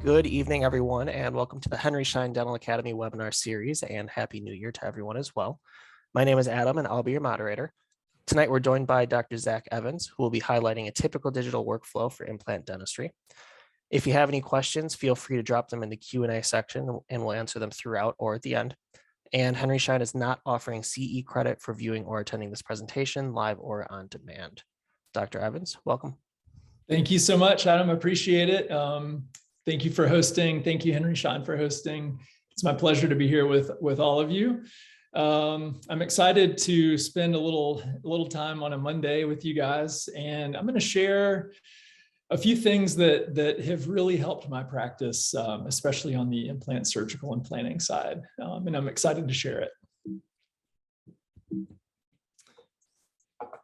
Good evening, everyone, and welcome to the Henry Schein Dental Academy webinar series, and Happy New Year to everyone as well. My name is Adam, and I'll be your moderator. Tonight, we're joined by Dr. Zach Evans, who will be highlighting a typical digital workflow for implant dentistry. If you have any questions, feel free to drop them in the Q&A section, and we'll answer them throughout or at the end. And Henry Schein is not offering CE credit for viewing or attending this presentation live or on demand. Dr. Evans, welcome. Thank you so much, Adam. I appreciate it. Thank you for hosting. Thank you, Henry Schein, for hosting. It's my pleasure to be here with all of you. I'm excited to spend a little time on a Monday with you guys, and I'm going to share a few things that have really helped my practice, especially on the implant surgical and planning side, and I'm excited to share it.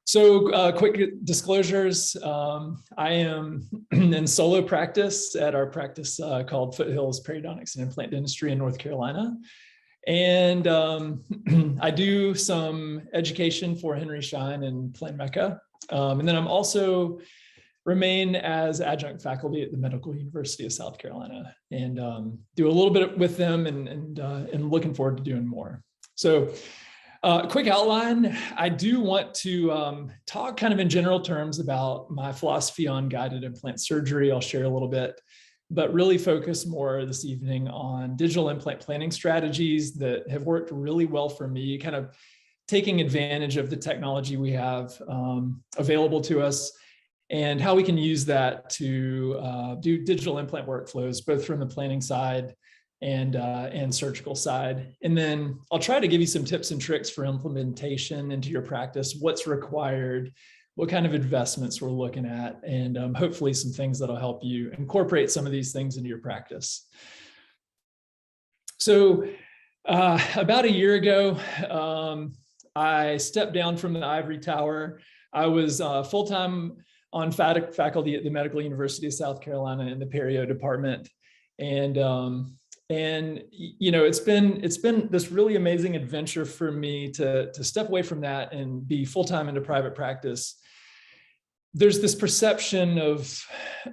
So quick disclosures, I am in solo practice at our practice called Foothills Periodontics and Implant Dentistry in North Carolina. And I do some education for Henry Schein and Plan Mecca. And then I'm also remain as adjunct faculty at the Medical University of South Carolina and do a little bit with them and looking forward to doing more. So quick outline, I do want to talk kind of in general terms about my philosophy on guided implant surgery. I'll share a little bit, but really focus more this evening on digital implant planning strategies that have worked really well for me, kind of taking advantage of the technology we have available to us and how we can use that to do digital implant workflows, both from the planning side and surgical side. And then I'll try to give you some tips and tricks for implementation into your practice, what's required, what kind of investments we're looking at, and hopefully some things that'll help you incorporate some of these things into your practice. So about a year ago, I stepped down from the ivory tower. I was full-time on faculty at the Medical University of South Carolina in the perio department. And you know, it's been this really amazing adventure for me to step away from that and be full-time into private practice. There's this perception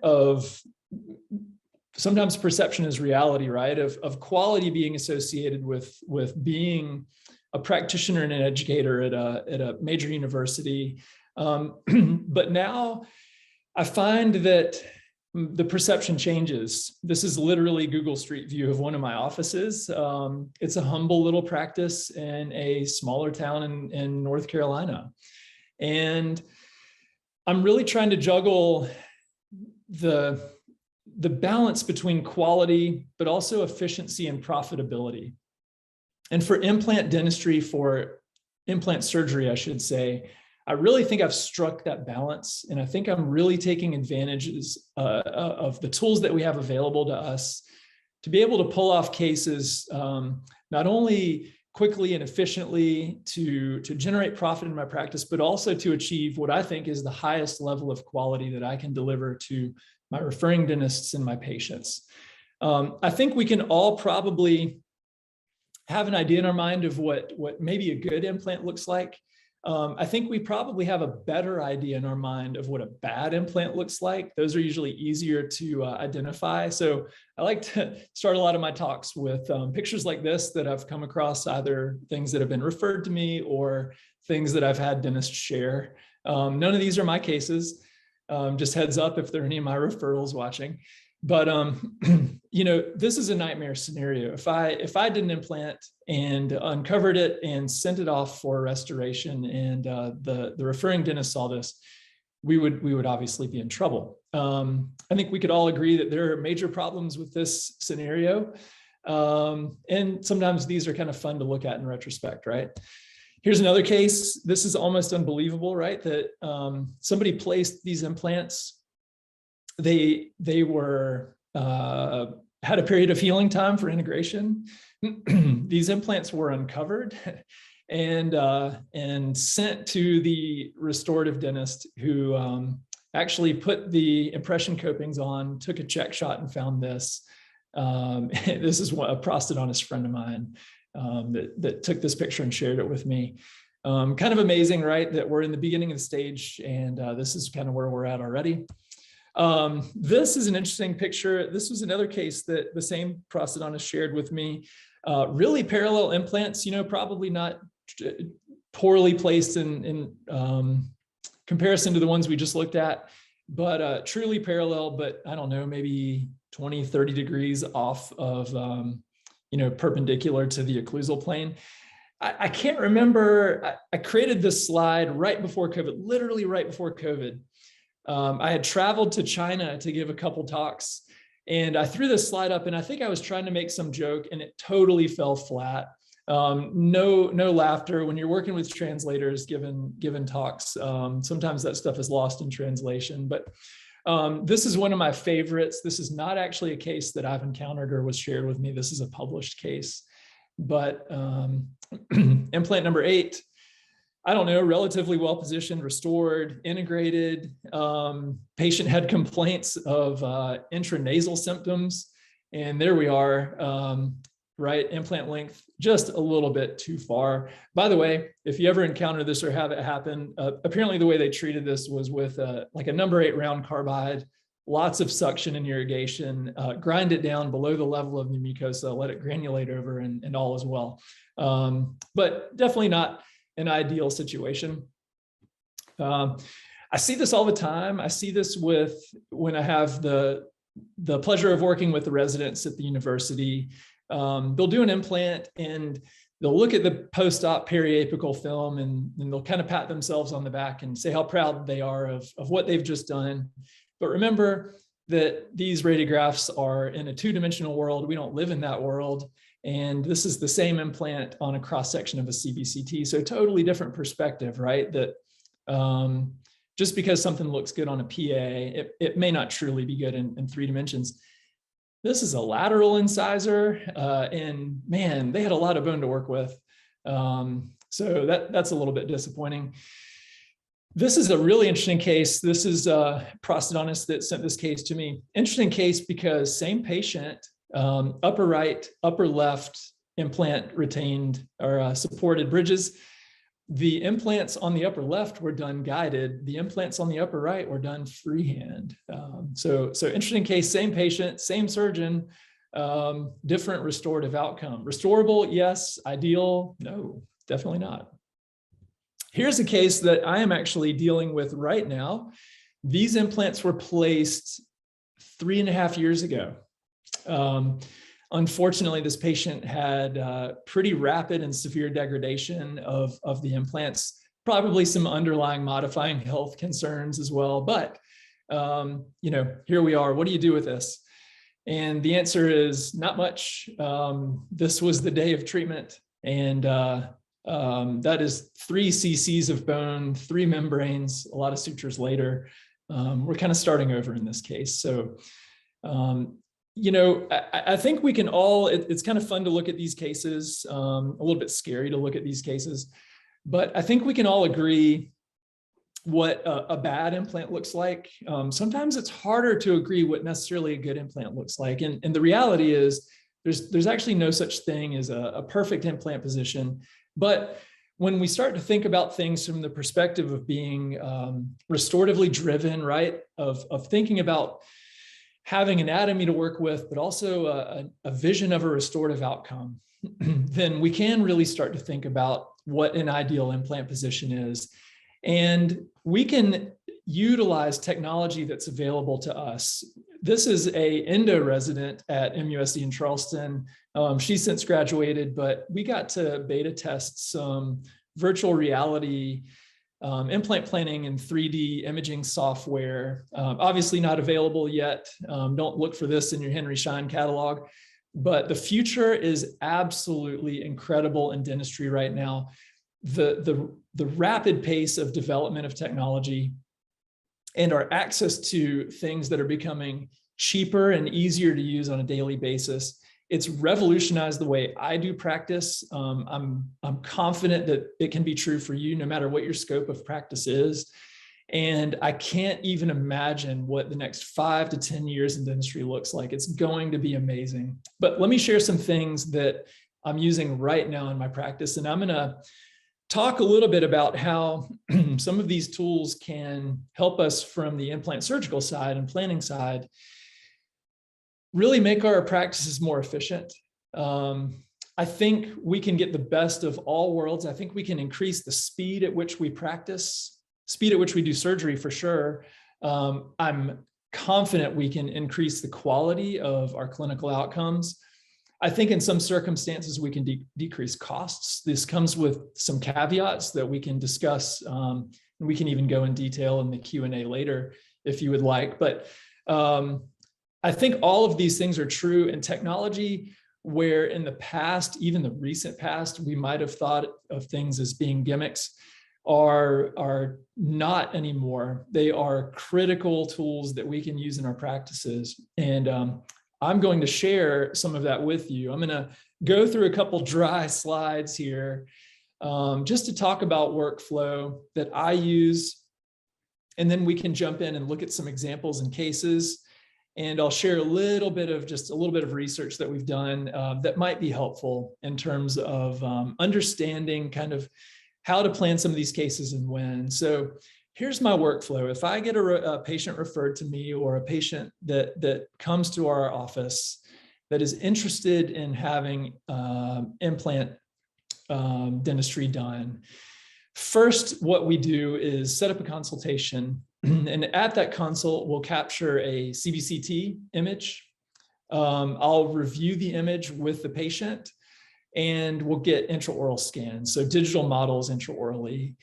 of sometimes perception is reality, right? Of quality being associated with being a practitioner and an educator at a major university. But now I find that the perception changes. This is literally Google Street View of one of my offices. It's a humble little practice in a smaller town in North Carolina. And I'm really trying to juggle the balance between quality, but also efficiency and profitability. And for implant dentistry, for implant surgery, I should say, I really think I've struck that balance, and I think I'm really taking advantages of the tools that we have available to us to be able to pull off cases not only quickly and efficiently to generate profit in my practice, but also to achieve what I think is the highest level of quality that I can deliver to my referring dentists and my patients. I think we can all probably have an idea in our mind of what maybe a good implant looks like. I think we probably have a better idea in our mind of what a bad implant looks like. Those are usually easier to identify. So I like to start a lot of my talks with pictures like this that I've come across, either things that have been referred to me or things that I've had dentists share. None of these are my cases. Just heads up if there are any of my referrals watching. But you know, this is a nightmare scenario. If I did an implant and uncovered it and sent it off for restoration, and the referring dentist saw this, we would obviously be in trouble. I think we could all agree that there are major problems with this scenario, and sometimes these are kind of fun to look at in retrospect, right? Here's another case. This is almost unbelievable, right? That somebody placed these implants. They were had a period of healing time for integration. These implants were uncovered and sent to the restorative dentist, who actually put the impression copings on, took a check shot, and found this. This is a prosthodontist friend of mine that took this picture and shared it with me. Kind of amazing, right? That we're in the beginning of the stage, and this is kind of where we're at already. This is an interesting picture. This was another case that the same prosthodontist shared with me. Really parallel implants, probably not poorly placed in comparison to the ones we just looked at, but truly parallel, but I don't know, maybe 20, 30 degrees off of, perpendicular to the occlusal plane. I can't remember. I created this slide right before COVID, literally right before COVID. I had traveled to China to give a couple talks, and I threw this slide up, and I think I was trying to make some joke, and it totally fell flat. No laughter. When you're working with translators, given talks, sometimes that stuff is lost in translation. But this is one of my favorites. This is not actually a case that I've encountered or was shared with me. This is a published case. But implant number 8, I don't know, relatively well-positioned, restored, integrated. Patient had complaints of intranasal symptoms. And there we are, right? Implant length, just a little bit too far. By the way, if you ever encounter this or have it happen, apparently the way they treated this was with like a number 8 round carbide, lots of suction and irrigation, grind it down below the level of the mucosa, let it granulate over, and all is well. But definitely not an ideal situation. I see this all the time. I see this when I have the pleasure of working with the residents at the university. They'll do an implant and they'll look at the post-op periapical film and they'll kind of pat themselves on the back and say how proud they are of what they've just done. But remember that these radiographs are in a 2-dimensional world. We don't live in that world. And this is the same implant on a cross-section of a CBCT. So totally different perspective, right? That just because something looks good on a PA, it may not truly be good in 3 dimensions. This is a lateral incisor, and man, they had a lot of bone to work with. So that's a little bit disappointing. This is a really interesting case. This is a prosthodontist that sent this case to me. Interesting case because same patient, upper right, upper left implant retained or supported bridges. The implants on the upper left were done guided. The implants on the upper right were done freehand. So interesting case, same patient, same surgeon, different restorative outcome. Restorable, yes. Ideal, no, definitely not. Here's a case that I am actually dealing with right now. These implants were placed 3.5 years ago. Unfortunately, this patient had pretty rapid and severe degradation of the implants, probably some underlying modifying health concerns as well. But, here we are. What do you do with this? And the answer is not much. This was the day of treatment. And that is 3 cc's of bone, 3 membranes, a lot of sutures later. We're kind of starting over in this case. So, I think we can all, it's kind of fun to look at these cases, a little bit scary to look at these cases, but I think we can all agree what a bad implant looks like. Sometimes it's harder to agree what necessarily a good implant looks like. And the reality is there's actually no such thing as a perfect implant position. But when we start to think about things from the perspective of being restoratively driven, right, of thinking about having anatomy to work with, but also a vision of a restorative outcome, then we can really start to think about what an ideal implant position is. And we can utilize technology that's available to us. This is a endo resident at MUSC in Charleston. She's since graduated, but we got to beta test some virtual reality implant planning and 3D imaging software. Obviously not available yet. Don't look for this in your Henry Schein catalog, but the future is absolutely incredible in dentistry right now. The rapid pace of development of technology and our access to things that are becoming cheaper and easier to use on a daily basis. It's revolutionized the way I do practice. I'm confident that it can be true for you no matter what your scope of practice is. And I can't even imagine what the next 5 to 10 years in dentistry looks like. It's going to be amazing. But let me share some things that I'm using right now in my practice. And I'm gonna talk a little bit about how some of these tools can help us from the implant surgical side and planning side really make our practices more efficient. I think we can get the best of all worlds. I think we can increase the speed at which we practice, speed at which we do surgery for sure. I'm confident we can increase the quality of our clinical outcomes. I think in some circumstances we can decrease costs. This comes with some caveats that we can discuss. And we can even go in detail in the Q&A later if you would like. But I think all of these things are true in technology, where in the past, even the recent past, we might have thought of things as being gimmicks, are not anymore. They are critical tools that we can use in our practices. And I'm going to share some of that with you. I'm going to go through a couple dry slides here just to talk about workflow that I use. And then we can jump in and look at some examples and cases. And I'll share a little bit of research that we've done that might be helpful in terms of understanding kind of how to plan some of these cases and when. So here's my workflow. If I get a patient referred to me, or a patient that comes to our office that is interested in having implant dentistry done, first, what we do is set up a consultation. And at that consult, we'll capture a CBCT image. I'll review the image with the patient, and we'll get intraoral scans, so digital models intraorally.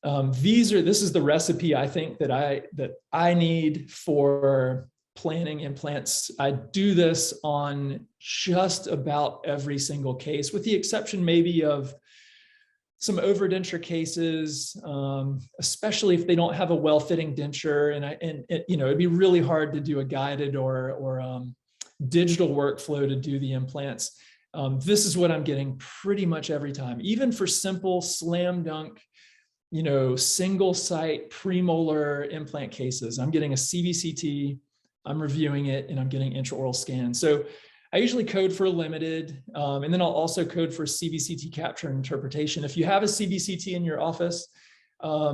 This is the recipe I think that I need for planning implants. I do this on just about every single case, with the exception maybe of some overdenture cases, especially if they don't have a well-fitting denture, and it'd be really hard to do a guided or digital workflow to do the implants. This is what I'm getting pretty much every time, even for simple slam dunk, single site premolar implant cases. I'm getting a CBCT, I'm reviewing it, and I'm getting intraoral scans. So I usually code for a limited, and then I'll also code for CBCT capture and interpretation. If you have a CBCT in your office,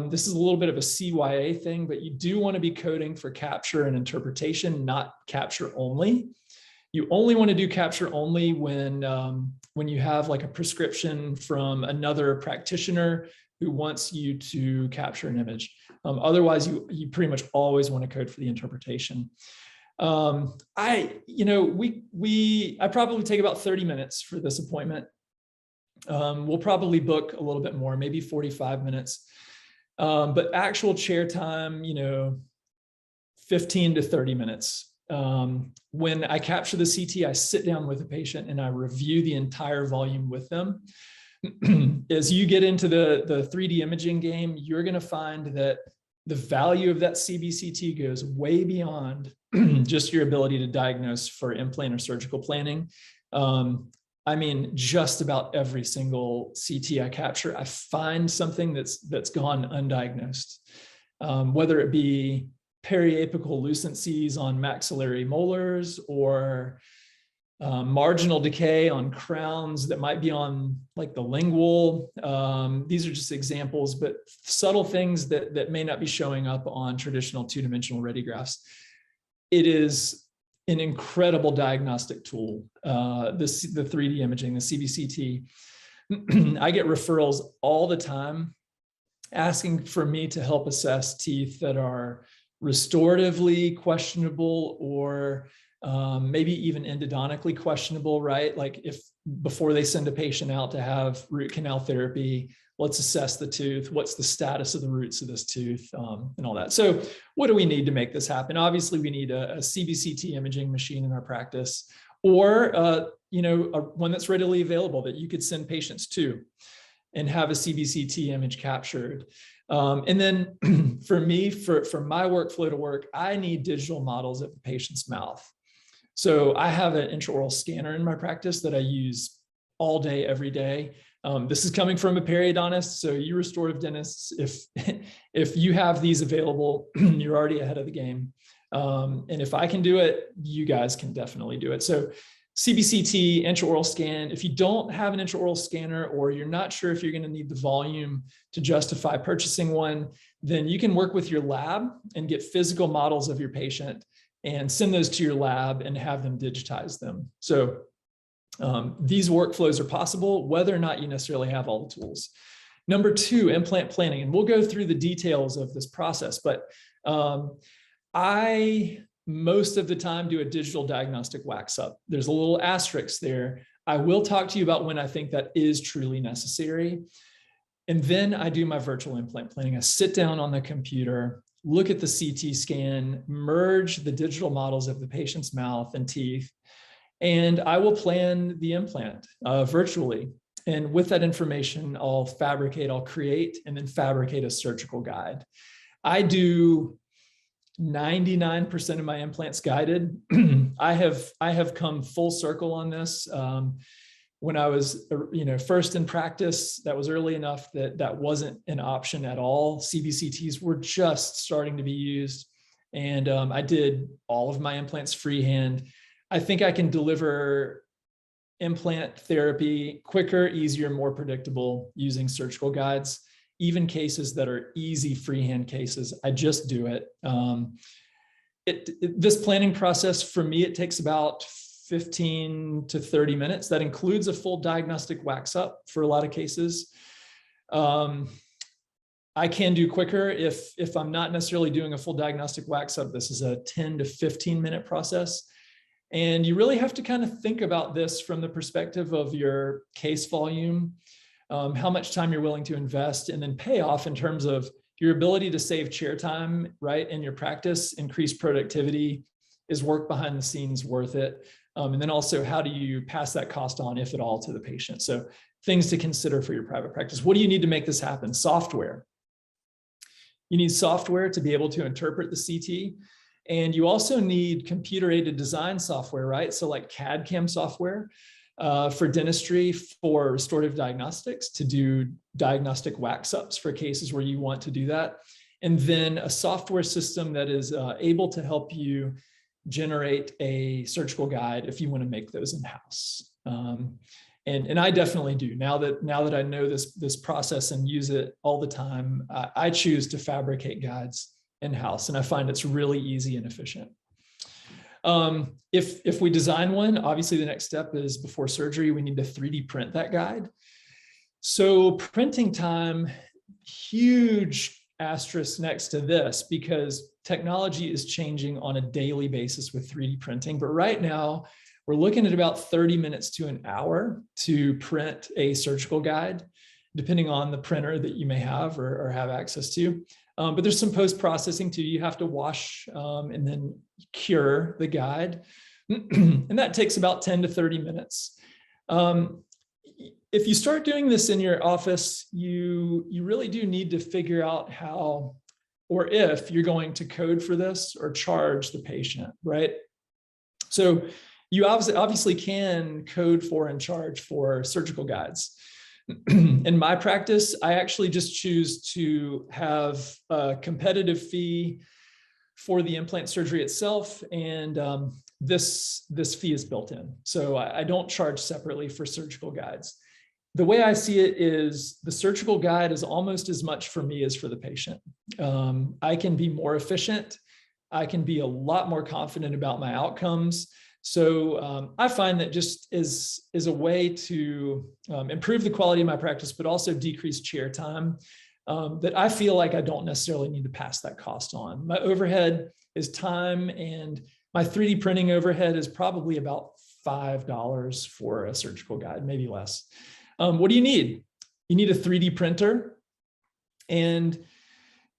this is a little bit of a CYA thing, but you do want to be coding for capture and interpretation, not capture only. You only want to do capture only when you have like a prescription from another practitioner who wants you to capture an image. Otherwise, you pretty much always want to code for the interpretation. I probably take about 30 minutes for this appointment. We'll probably book a little bit more, maybe 45 minutes. But actual chair time, 15 to 30 minutes. When I capture the CT, I sit down with the patient and I review the entire volume with them. As you get into the 3D imaging game, you're going to find that the value of that CBCT goes way beyond just your ability to diagnose for implant or surgical planning. I mean, just about every single CT I capture, I find something that's gone undiagnosed, whether it be periapical lucencies on maxillary molars, or marginal decay on crowns that might be on like the lingual. These are just examples, but subtle things that may not be showing up on traditional two-dimensional radiographs. It is an incredible diagnostic tool, the 3D imaging, the CBCT. I get referrals all the time asking for me to help assess teeth that are restoratively questionable, or maybe even endodontically questionable, right? Like if before they send a patient out to have root canal therapy, let's assess the tooth. What's the status of the roots of this tooth, and all that. So what do we need to make this happen? Obviously, we need a CBCT imaging machine in our practice, or one that's readily available that you could send patients to and have a CBCT image captured. And then for me, for my workflow to work, I need digital models of the patient's mouth. So I have an intraoral scanner in my practice that I use all day, every day. This is coming from a periodontist. So you restorative dentists, if you have these available, you're already ahead of the game. And if I can do it, you guys can definitely do it. So CBCT, intraoral scan. If you don't have an intraoral scanner, or you're not sure if you're going to need the volume to justify purchasing one, then you can work with your lab and get physical models of your patient and send those to your lab and have them digitize them. So these workflows are possible, whether or not you necessarily have all the tools. Number two, implant planning. And we'll go through the details of this process, but I most of the time do a digital diagnostic wax up. There's a little asterisk there. I will talk to you about when I think that is truly necessary. And then I do my virtual implant planning. I sit down on the computer, look at the CT scan, merge the digital models of the patient's mouth and teeth, and I will plan the implant virtually. And with that information, I'll create, and then fabricate a surgical guide. I do 99% of my implants guided. I have come full circle on this. When I was, first in practice, that was early enough that that wasn't an option at all. CBCTs were just starting to be used, and I did all of my implants freehand. I think I can deliver implant therapy quicker, easier, more predictable using surgical guides. Even cases that are easy freehand cases, I just do it. This planning process for me, it takes about 15 to 30 minutes. That includes a full diagnostic wax up for a lot of cases. I can do quicker if I'm not necessarily doing a full diagnostic wax up. This is a 10 to 15 minute process. And you really have to kind of think about this from the perspective of your case volume, how much time you're willing to invest, and then payoff in terms of your ability to save chair time, right, in your practice, increase productivity. Is work behind the scenes worth it? And then also, how do you pass that cost on, if at all, to the patient? So things to consider for your private practice. What do you need to make this happen? Software. You need software to be able to interpret the CT. And you also need computer-aided design software, right? So like CAD/CAM software for dentistry, for restorative diagnostics, to do diagnostic wax-ups for cases where you want to do that. And then a software system that is able to help you generate a surgical guide if you want to make those in-house. And I definitely do. Now that I know this process and use it all the time, I choose to fabricate guides in-house, and I find it's really easy and efficient. If we design one, obviously the next step is, before surgery, we need to 3D print that guide. So printing time, huge asterisk next to this, because technology is changing on a daily basis with 3D printing. But right now, we're looking at about 30 minutes to an hour to print a surgical guide, depending on the printer that you may have or have access to. But there's some post-processing too. You have to wash and then cure the guide. And that takes about 10 to 30 minutes. If you start doing this in your office, you really do need to figure out how, or if you're going to code for this or charge the patient, right? So you obviously can code for and charge for surgical guides. In my practice, I actually just choose to have a competitive fee for the implant surgery itself, and this fee is built in. So I don't charge separately for surgical guides. The way I see it is, the surgical guide is almost as much for me as for the patient. I can be more efficient. I can be a lot more confident about my outcomes. So I find that just is a way to improve the quality of my practice, but also decrease chair time, that I feel like I don't necessarily need to pass that cost on. My overhead is time, and my 3D printing overhead is probably about $5 for a surgical guide, maybe less. What do you need? You need a 3D printer, and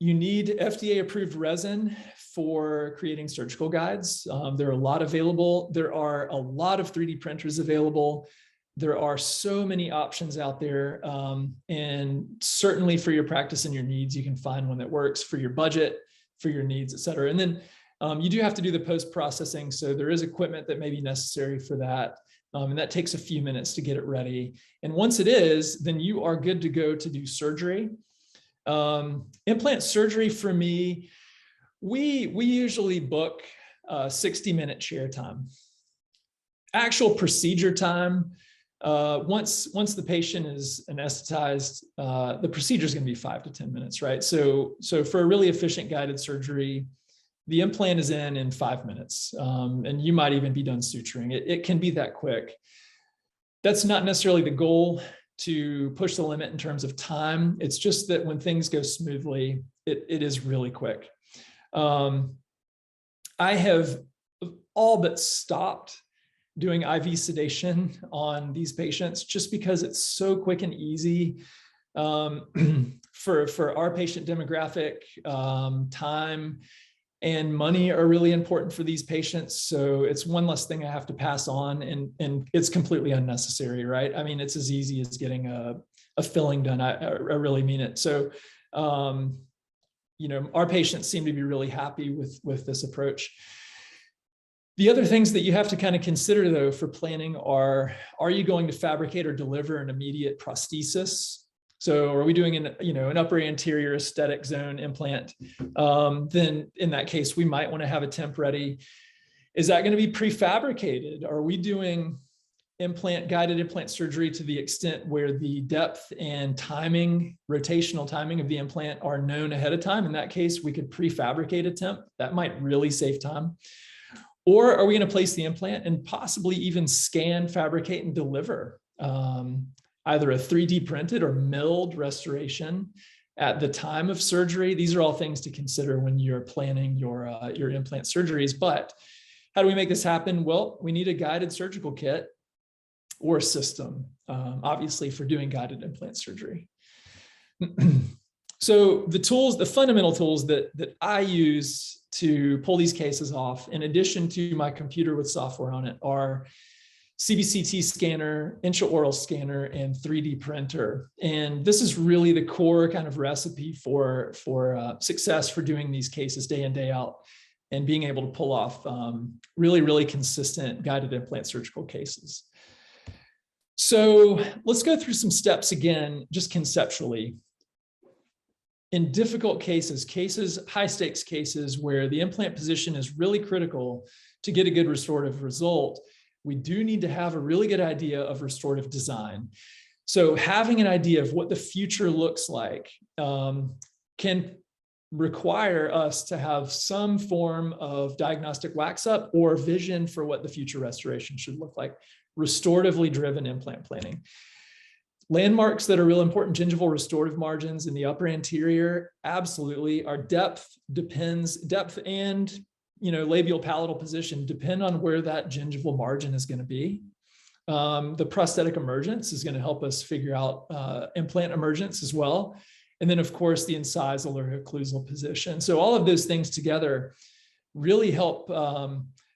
you need FDA approved resin for creating surgical guides. There are a lot available. There are a lot of 3D printers available. There are so many options out there. And certainly for your practice and your needs, you can find one that works for your budget, for your needs, et cetera. And then you do have to do the post-processing. So there is equipment that may be necessary for that. And that takes a few minutes to get it ready. And once it is, then you are good to go to do surgery. Implant surgery for me, we usually book 60-minute chair time. Actual procedure time, once the patient is anesthetized, the procedure is going to be 5 to 10 minutes, right? So for a really efficient guided surgery, the implant is in 5 minutes, and you might even be done suturing. It can be that quick. That's not necessarily the goal, to push the limit in terms of time. It's just that when things go smoothly, it is really quick. I have all but stopped doing IV sedation on these patients just because it's so quick and easy. For our patient demographic, time and money are really important for these patients. So it's one less thing I have to pass on, and it's completely unnecessary, right? I mean, it's as easy as getting a filling done. I really mean it. So, our patients seem to be really happy with this approach. The other things that you have to kind of consider, though, for planning are you going to fabricate or deliver an immediate prosthesis? So are we doing an upper anterior aesthetic zone implant? Then in that case, we might want to have a temp ready. Is that going to be prefabricated? Are we doing guided implant surgery to the extent where the depth and timing, rotational timing of the implant are known ahead of time? In that case, we could prefabricate a temp. That might really save time. Or are we going to place the implant and possibly even scan, fabricate, and deliver either a 3D printed or milled restoration at the time of surgery? These are all things to consider when you're planning your implant surgeries. But how do we make this happen? Well, we need a guided surgical kit or a system, obviously, for doing guided implant surgery. So the fundamental tools that I use to pull these cases off, in addition to my computer with software on it, are Cbct scanner, intraoral scanner, and 3D printer. And this is really the core kind of recipe for success for doing these cases day in, day out, and being able to pull off really, really consistent guided implant surgical cases. So let's go through some steps again, just conceptually. In difficult cases, high stakes cases where the implant position is really critical to get a good restorative result, we do need to have a really good idea of restorative design. So having an idea of what the future looks like can require us to have some form of diagnostic wax up or vision for what the future restoration should look like. Restoratively driven implant planning. Landmarks that are real important: gingival restorative margins in the upper anterior, absolutely. Our depth and labial palatal position depend on where that gingival margin is going to be. The prosthetic emergence is going to help us figure out implant emergence as well. And then, of course, the incisal or occlusal position. So all of those things together really help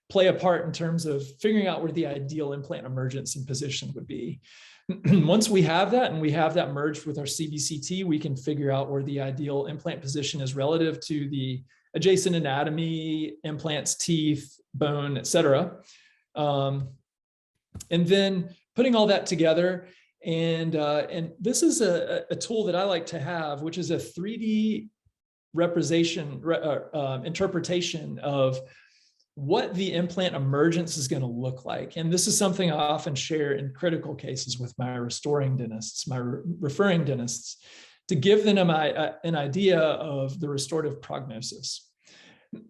play a part in terms of figuring out where the ideal implant emergence and position would be. Once we have that, and we have that merged with our CBCT, we can figure out where the ideal implant position is relative to the adjacent anatomy, implants, teeth, bone, et cetera. And then putting all that together, and this is a tool that I like to have, which is a 3D interpretation of what the implant emergence is going to look like. And this is something I often share in critical cases with my restoring dentists, my referring dentists, to give them an idea of the restorative prognosis.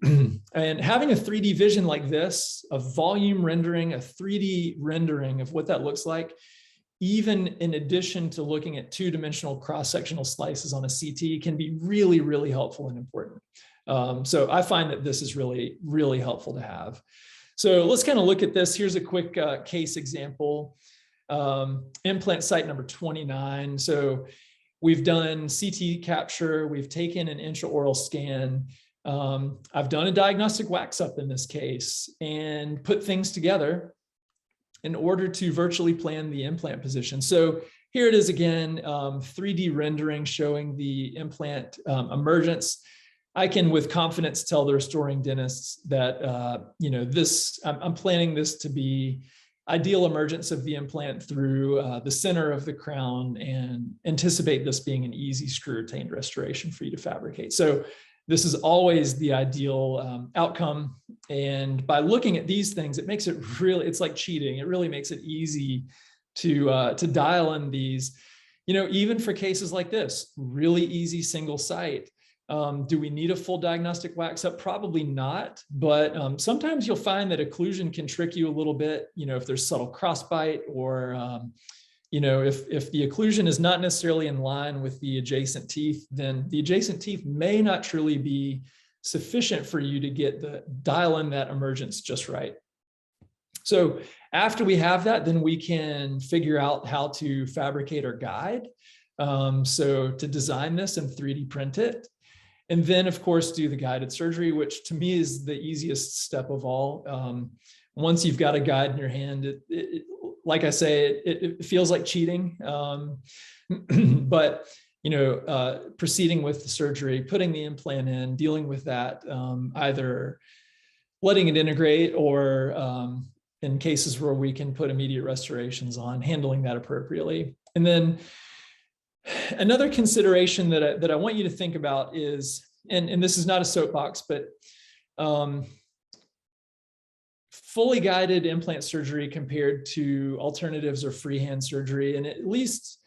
And having a 3D vision like this, a volume rendering, a 3D rendering of what that looks like, even in addition to looking at two-dimensional cross-sectional slices on a CT, can be really, really helpful and important. So I find that this is really, really helpful to have. So let's kind of look at this. Here's a quick case example. Implant site number 29. So we've done CT capture. We've taken an intraoral scan. I've done a diagnostic wax up in this case and put things together in order to virtually plan the implant position. So here it is again, 3D rendering showing the implant emergence. I can with confidence tell the restoring dentists that, I'm planning this to be ideal emergence of the implant through the center of the crown, and anticipate this being an easy screw retained restoration for you to fabricate. So this is always the ideal outcome. And by looking at these things, it makes it really, it's like cheating. It really makes it easy to dial in these, even for cases like this, really easy single site. Do we need a full diagnostic wax up? Probably not, but sometimes you'll find that occlusion can trick you a little bit, if there's subtle crossbite or, if the occlusion is not necessarily in line with the adjacent teeth, then the adjacent teeth may not truly be sufficient for you to get the dial in that emergence just right. So after we have that, then we can figure out how to fabricate our guide. So to design this and 3D print it. And then, of course, do the guided surgery, which to me is the easiest step of all. Once you've got a guide in your hand, like I say, it feels like cheating. But, proceeding with the surgery, putting the implant in, dealing with that, either letting it integrate or in cases where we can put immediate restorations on, handling that appropriately. And then another consideration that I want you to think about is, and this is not a soapbox, but fully guided implant surgery compared to alternatives or freehand surgery. And at least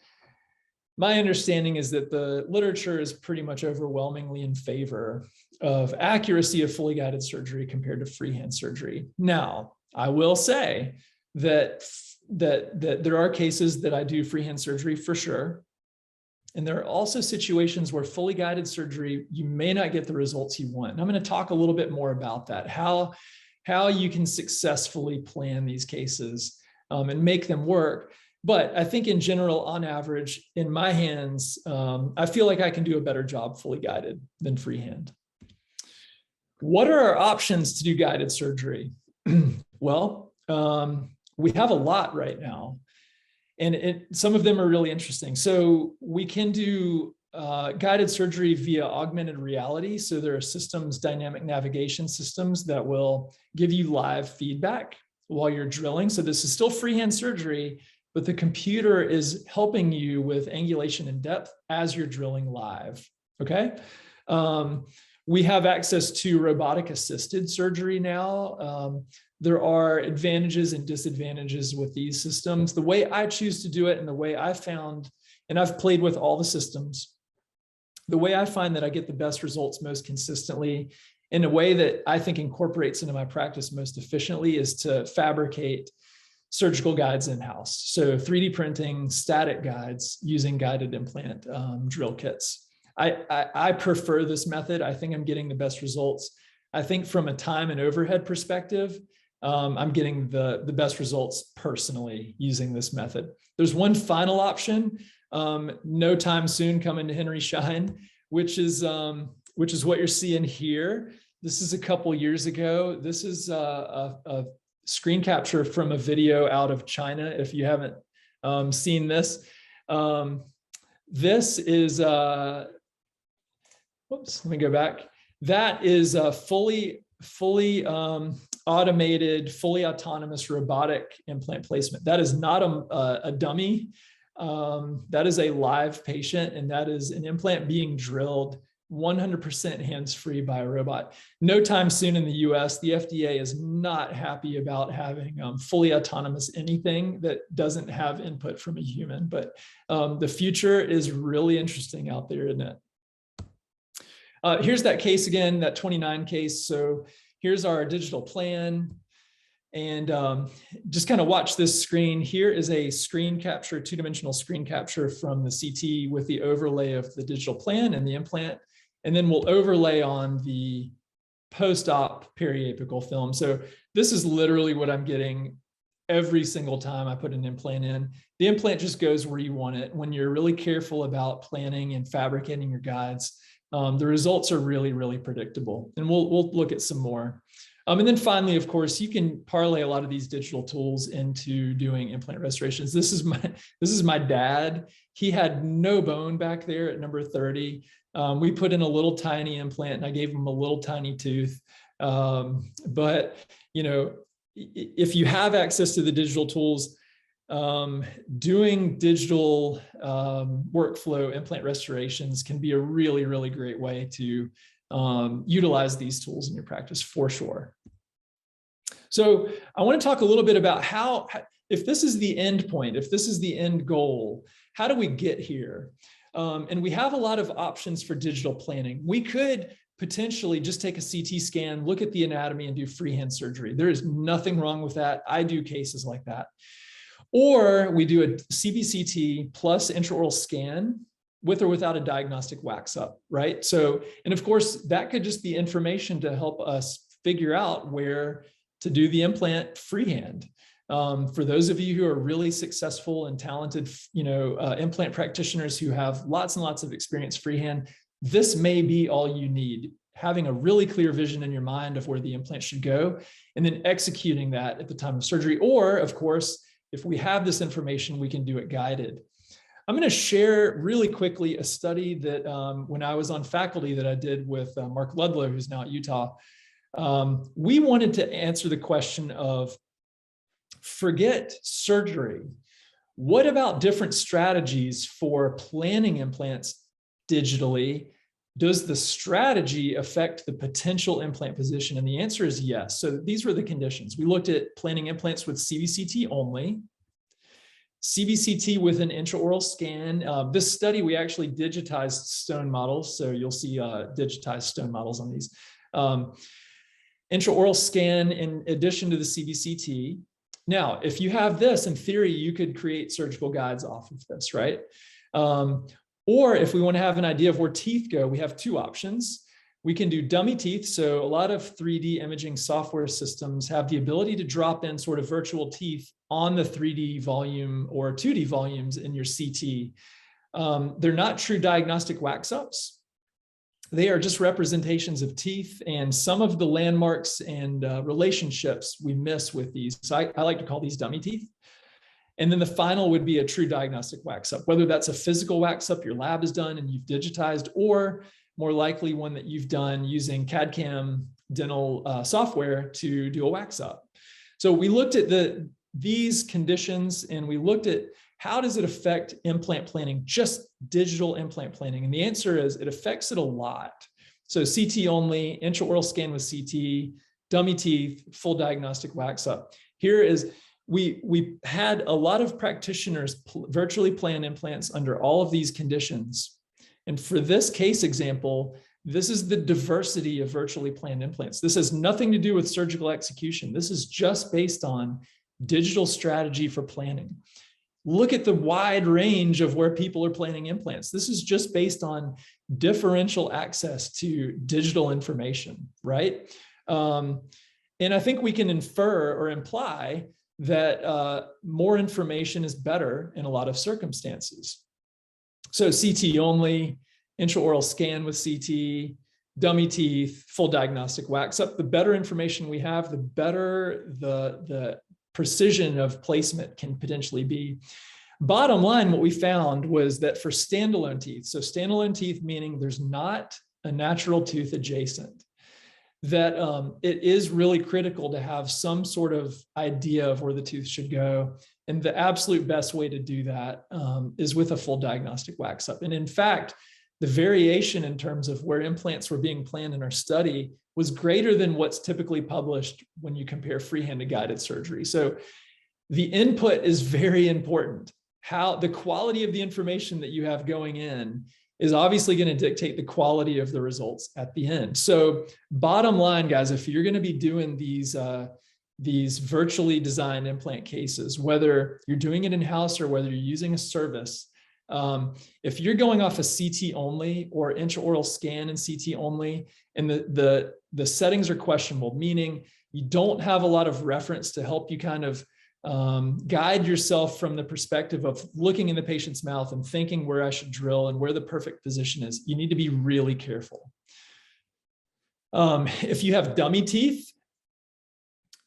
my understanding is that the literature is pretty much overwhelmingly in favor of accuracy of fully guided surgery compared to freehand surgery. Now, I will say that there are cases that I do freehand surgery for sure. And there are also situations where fully guided surgery, you may not get the results you want. And I'm going to talk a little bit more about that, how you can successfully plan these cases and make them work. But I think in general, on average, in my hands, I feel like I can do a better job fully guided than freehand. What are our options to do guided surgery? Well, we have a lot right now. And some of them are really interesting. So we can do guided surgery via augmented reality. So there are systems, dynamic navigation systems that will give you live feedback while you're drilling. So this is still freehand surgery, but the computer is helping you with angulation and depth as you're drilling live, okay? We have access to robotic assisted surgery now. There are advantages and disadvantages with these systems. The way I choose to do it and the way I found, and I've played with all the systems, the way I find that I get the best results most consistently in a way that I think incorporates into my practice most efficiently is to fabricate surgical guides in-house. So 3D printing static guides using guided implant drill kits. I prefer this method. I think I'm getting the best results. I think from a time and overhead perspective, I'm getting the best results personally using this method. There's one final option, no time soon coming to Henry Schein, which is what you're seeing here. This is a couple years ago. This is a screen capture from a video out of China. If you haven't seen this, this is, whoops, let me go back. That is a fully automated, fully autonomous robotic implant placement. That is not a dummy. That is a live patient, and that is an implant being drilled 100% hands-free by a robot. No time soon in the US, the FDA is not happy about having fully autonomous anything that doesn't have input from a human, but the future is really interesting out there, isn't it? Here's that case again, that 29 case. So here's our digital plan. And just kind of watch this screen. Here is a screen capture, two-dimensional screen capture from the CT with the overlay of the digital plan and the implant. And then we'll overlay on the post-op periapical film. So this is literally what I'm getting every single time I put an implant in. The implant just goes where you want it. When you're really careful about planning and fabricating your guides, the results are really, really predictable. And we'll look at some more. And then finally, of course, you can parlay a lot of these digital tools into doing implant restorations. This is my dad. He had no bone back there at number 30. We put in a little tiny implant and I gave him a little tiny tooth. But, you know, if you have access to the digital tools, doing digital workflow implant restorations can be a really, really great way to utilize these tools in your practice for sure. So I want to talk a little bit about how, if this is the end point, if this is the end goal, how do we get here? And we have a lot of options for digital planning. We could potentially just take a CT scan, look at the anatomy, and do freehand surgery. There is nothing wrong with that. I do cases like that. Or we do a CBCT plus intraoral scan with or without a diagnostic wax up, right? So, and of course, that could just be information to help us figure out where to do the implant freehand. For those of you who are really successful and talented, implant practitioners who have lots and lots of experience freehand, this may be all you need. Having a really clear vision in your mind of where the implant should go, and then executing that at the time of surgery. Or, of course, if we have this information, we can do it guided. I'm going to share really quickly a study that when I was on faculty that I did with Mark Ludlow, who's now at Utah. We wanted to answer the question of, forget surgery. What about different strategies for planning implants digitally? Does the strategy affect the potential implant position? And the answer is yes. So these were the conditions. We looked at planning implants with CBCT only, CBCT with an intraoral scan. This study, we actually digitized stone models. So you'll see digitized stone models on these. Intraoral scan in addition to the CBCT. Now, if you have this, in theory, you could create surgical guides off of this, right? Or if we want to have an idea of where teeth go, we have two options. We can do dummy teeth. So a lot of 3D imaging software systems have the ability to drop in sort of virtual teeth on the 3D volume or 2D volumes in your CT. They're not true diagnostic wax-ups. They are just representations of teeth and some of the landmarks and relationships we miss with these. So I like to call these dummy teeth. And then the final would be a true diagnostic wax up, whether that's a physical wax up your lab has done and you've digitized, or more likely one that you've done using CAD/CAM dental software to do a wax up. So we looked at these conditions and we looked at how does it affect implant planning, just digital implant planning? And the answer is it affects it a lot. So CT only, intraoral scan with CT, dummy teeth, full diagnostic wax up. Here is, we had a lot of practitioners virtually plan implants under all of these conditions. And for this case example, this is the diversity of virtually planned implants. This has nothing to do with surgical execution. This is just based on digital strategy for planning. Look at the wide range of where people are planning implants. This is just based on differential access to digital information, right? And I think we can infer or imply that more information is better in a lot of circumstances. So CT only, intraoral scan with CT, dummy teeth, full diagnostic wax up. The better information we have, the better the precision of placement can potentially be. Bottom line, what we found was that for standalone teeth, so standalone teeth meaning there's not a natural tooth adjacent, that it is really critical to have some sort of idea of where the tooth should go. And the absolute best way to do that is with a full diagnostic wax up. And in fact, the variation in terms of where implants were being planned in our study was greater than what's typically published when you compare freehand to guided surgery. So the input is very important. How the quality of the information that you have going in is obviously going to dictate the quality of the results at the end. So bottom line, guys, if you're going to be doing these virtually designed implant cases, whether you're doing it in-house or whether you're using a service, if you're going off a CT only or intraoral scan and CT only, and the settings are questionable, meaning you don't have a lot of reference to help you kind of guide yourself from the perspective of looking in the patient's mouth and thinking where I should drill and where the perfect position is, you need to be really careful. If you have dummy teeth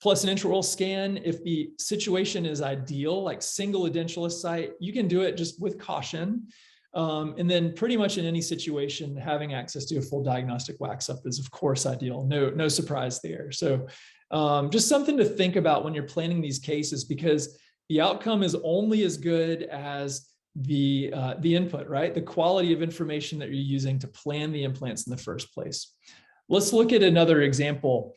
plus an intraoral scan, if the situation is ideal, like single edentulous site, you can do it just with caution. And then pretty much in any situation, having access to a full diagnostic wax up is of course ideal. No surprise there. So just something to think about when you're planning these cases, because the outcome is only as good as the input, right? The quality of information that you're using to plan the implants in the first place. Let's look at another example.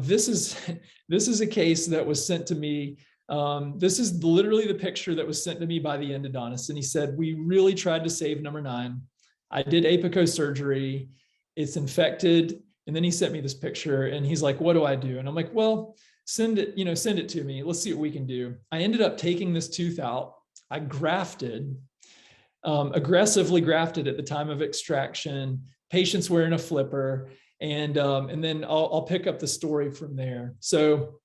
This is a case that was sent to me. This is literally the picture that was sent to me by the endodontist. And he said, we really tried to save number 9. I did apico surgery. It's infected. And then he sent me this picture and he's like, what do I do? And I'm like, well, send it to me. Let's see what we can do. I ended up taking this tooth out. I grafted, aggressively grafted at the time of extraction. Patient's wearing a flipper. And then I'll pick up the story from there. So,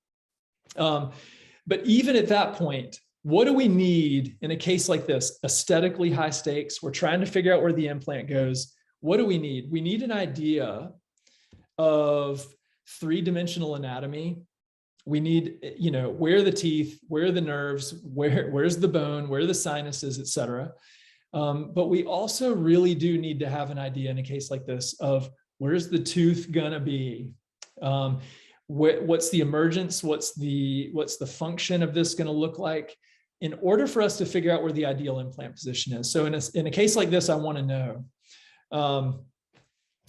but even at that point, what do we need in a case like this? Aesthetically high stakes. We're trying to figure out where the implant goes. What do we need? We need an idea of 3-dimensional anatomy. We need, where are the teeth, where are the nerves, where's the bone, where are the sinuses, et cetera. But we also really do need to have an idea in a case like this of where's the tooth gonna be? What's the emergence? What's the function of this gonna look like in order for us to figure out where the ideal implant position is? So in a case like this, I wanna know.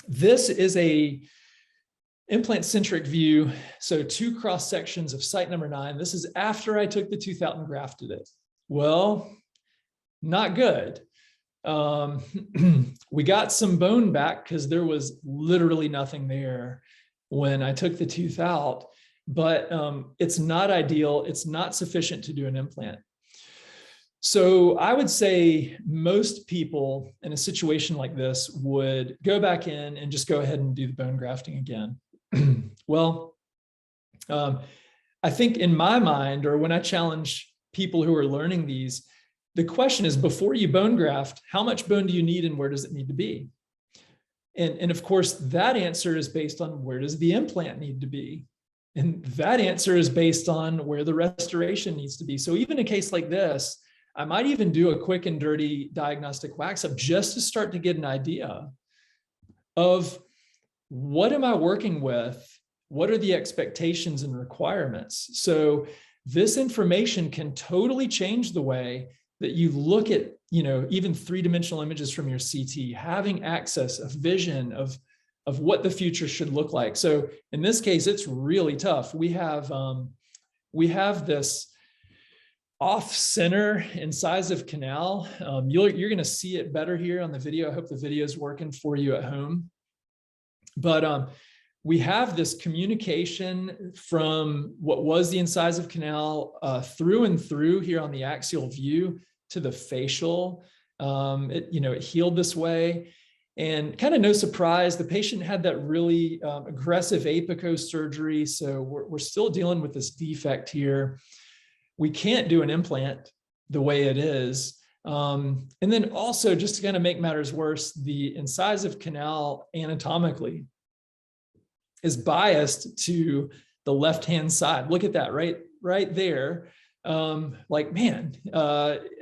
This is a implant-centric view. So 2 cross sections of site number 9. This is after I took the tooth out and grafted it. Well, not good. We got some bone back because there was literally nothing there when I took the tooth out, but it's not ideal. It's not sufficient to do an implant. So I would say most people in a situation like this would go back in and just go ahead and do the bone grafting again. Well, I think in my mind, or when I challenge people who are learning these, the question is, before you bone graft, how much bone do you need and where does it need to be? And of course, that answer is based on where does the implant need to be? And that answer is based on where the restoration needs to be. So even in a case like this, I might even do a quick and dirty diagnostic wax up just to start to get an idea of what am I working with? What are the expectations and requirements? So this information can totally change the way that you look at, even 3-dimensional images from your CT, having access of vision of what the future should look like. So in this case, it's really tough. We have this off-center incisive canal. You're going to see it better here on the video. I hope the video is working for you at home. But we have this communication from what was the incisive canal through and through here on the axial view to the facial. It healed this way. And kind of no surprise, the patient had that really aggressive apico surgery. So we're still dealing with this defect here. We can't do an implant the way it is. And then also, just to kind of make matters worse, the incisive canal anatomically is biased to the left-hand side. Look at that right there.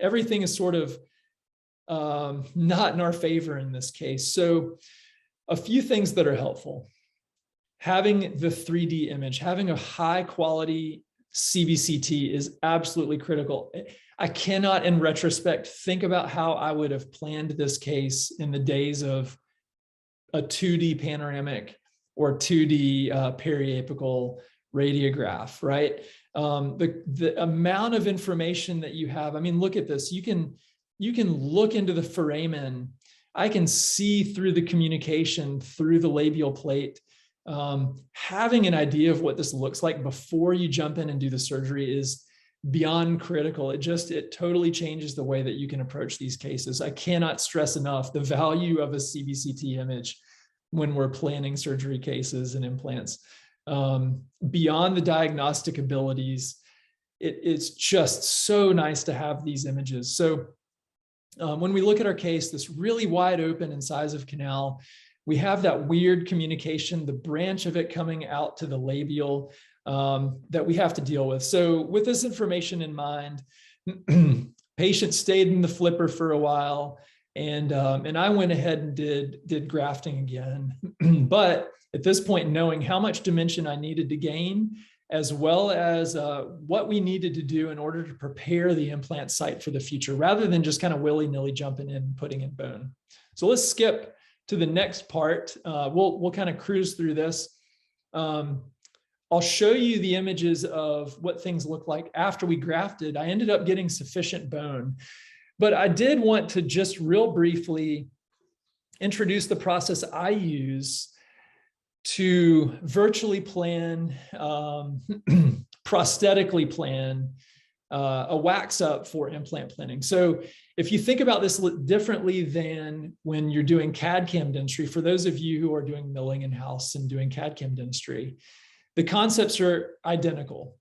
Everything is sort of not in our favor in this case. So a few things that are helpful. Having the 3D image, having a high quality CBCT is absolutely critical. I cannot, in retrospect, think about how I would have planned this case in the days of a 2D panoramic or 2D periapical radiograph, right? The amount of information that you have, I mean, look at this. You can look into the foramen. I can see through the communication, through the labial plate. Having an idea of what this looks like before you jump in and do the surgery is beyond critical. It totally changes the way that you can approach these cases. I cannot stress enough the value of a CBCT image when we're planning surgery cases and implants. Beyond the diagnostic abilities, it's just so nice to have these images. So when we look at our case, this really wide open incisive canal, we have that weird communication, the branch of it coming out to the labial that we have to deal with. So with this information in mind, patient stayed in the flipper for a while, and I went ahead and did grafting again. But at this point, knowing how much dimension I needed to gain as well as what we needed to do in order to prepare the implant site for the future, rather than just kind of willy-nilly jumping in and putting in bone. So let's skip to the next part. We'll kind of cruise through this. I'll show you the images of what things look like after we grafted. I ended up getting sufficient bone, but I did want to just real briefly introduce the process I use to virtually plan, prosthetically plan a wax up for implant planning. So if you think about this differently than when you're doing CAD/CAM dentistry, for those of you who are doing milling in-house and doing CAD/CAM dentistry, the concepts are identical.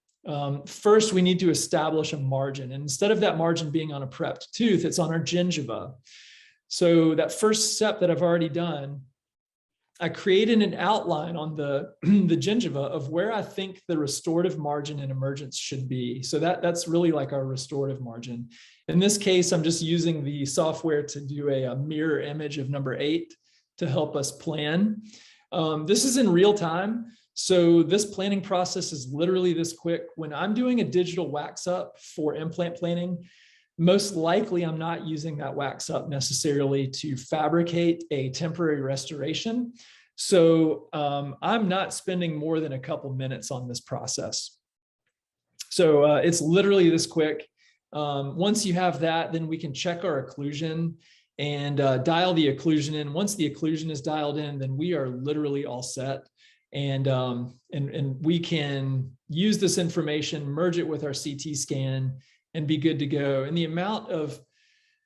First, we need to establish a margin. And instead of that margin being on a prepped tooth, it's on our gingiva. So that first step that I've already done, I created an outline on the gingiva of where I think the restorative margin and emergence should be. So that's really like our restorative margin. In this case, I'm just using the software to do a mirror image of number 8 to help us plan. This is in real time. So this planning process is literally this quick. When I'm doing a digital wax up for implant planning, most likely I'm not using that wax up necessarily to fabricate a temporary restoration. So I'm not spending more than a couple minutes on this process. So it's literally this quick. Once you have that, then we can check our occlusion and dial the occlusion in. Once the occlusion is dialed in, then we are literally all set. And we can use this information, merge it with our CT scan, and be good to go. And the amount of,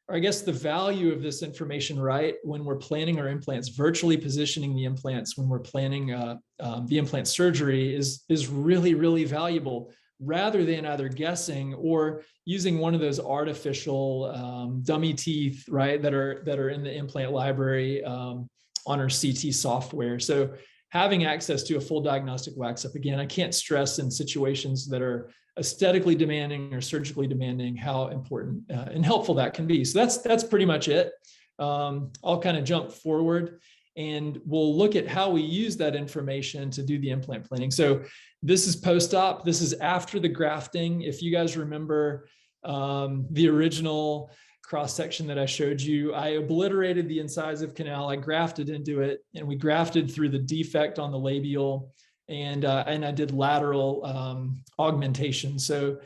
or I guess the value of this information, right, when we're planning our implants, virtually positioning the implants when we're planning the implant surgery is really, really valuable, rather than either guessing or using one of those artificial dummy teeth, right, that are in the implant library on our CT software. So having access to a full diagnostic wax up, again, I can't stress in situations that are aesthetically demanding or surgically demanding how important and helpful that can be. So that's pretty much it. I'll kind of jump forward and we'll look at how we use that information to do the implant planning. So this is post-op. This is after the grafting. If you guys remember the original cross-section that I showed you, I obliterated the incisive canal, I grafted into it, and we grafted through the defect on the labial, and I did lateral augmentation. So